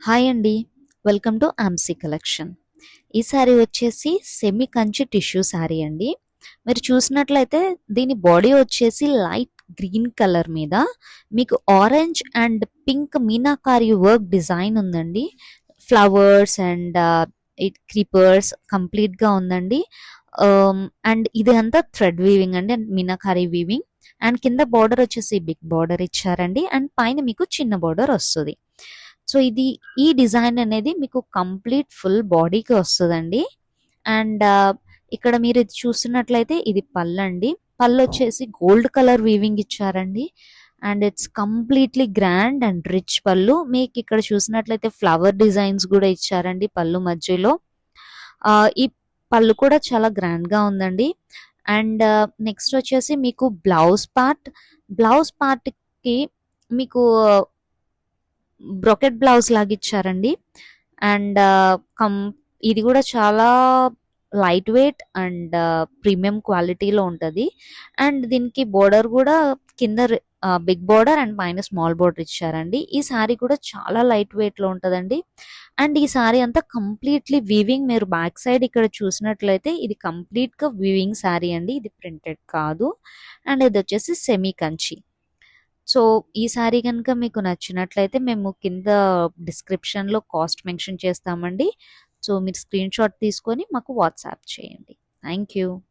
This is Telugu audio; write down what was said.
హాయ్ అండి. Welcome to Amsi collection. ఈ శారీ వచ్చేసి సెమీ కంచి టిష్యూ శారీ అండి. మీరు చూసినట్లయితే దీని బాడీ వచ్చేసి లైట్ గ్రీన్ కలర్ మీద మీకు orange and pink meenakari work design ఉందండి. ఫ్లవర్స్ అండ్ క్రీపర్స్ కంప్లీట్గా ఉందండి. అండ్ ఇది అంతా థ్రెడ్ వీవింగ్ అండి అండ్ మీనాకారి వీవింగ్. అండ్ కింద బార్డర్ వచ్చేసి బిగ్ బార్డర్ ఇచ్చారండి అండ్ పైన మీకు చిన్న బార్డర్ వస్తుంది. సో ఈ డిజైన్ అనేది మీకు కంప్లీట్ ఫుల్ బాడీకి వస్తుందండి. అండ్ ఇక్కడ మీరు ఇది చూస్తున్నట్లయితే ఇది పళ్ళు అండి. పళ్ళు వచ్చేసి గోల్డ్ కలర్ వీవింగ్ ఇచ్చారండి. And it's completely grand and rich పళ్ళు. మీకు ఇక్కడ చూసినట్లయితే ఫ్లవర్ డిజైన్స్ కూడా ఇచ్చారండి పళ్ళు మధ్యలో. ఈ పళ్ళు కూడా చాలా గ్రాండ్ గా ఉందండి. అండ్ నెక్స్ట్ వచ్చేసి మీకు బ్లౌజ్ పార్ట్ కి మీకు బ్రొకెట్ బ్లౌజ్ లాగా ఇచ్చారండి. అండ్ ఇది కూడా చాలా లైట్ వెయిట్ అండ్ ప్రీమియం క్వాలిటీలో ఉంటుంది. అండ్ దీనికి బోర్డర్ కూడా కింద బిగ్ బోర్డర్ అండ్ పైన స్మాల్ బోర్డర్ ఇచ్చారండి. ఈ సారీ కూడా చాలా లైట్ వెయిట్ లో ఉంటుందండి. అండ్ ఈ సారీ అంతా కంప్లీట్లీ వీవింగ్. మీరు బ్యాక్ సైడ్ ఇక్కడ చూసినట్లయితే ఇది కంప్లీట్ గా వీవింగ్ సారీ అండి, ఇది ప్రింటెడ్ కాదు. అండ్ ఇది వచ్చేసి సెమీ కంచి. సో ఈ సారీ కనుక మీకు నచ్చినట్లయితే మేము కింద డిస్క్రిప్షన్లో కాస్ట్ మెన్షన్ చేస్తామండి. సో మీరు స్క్రీన్ షాట్ తీసుకొని మాకు వాట్సాప్ చేయండి. Thank you.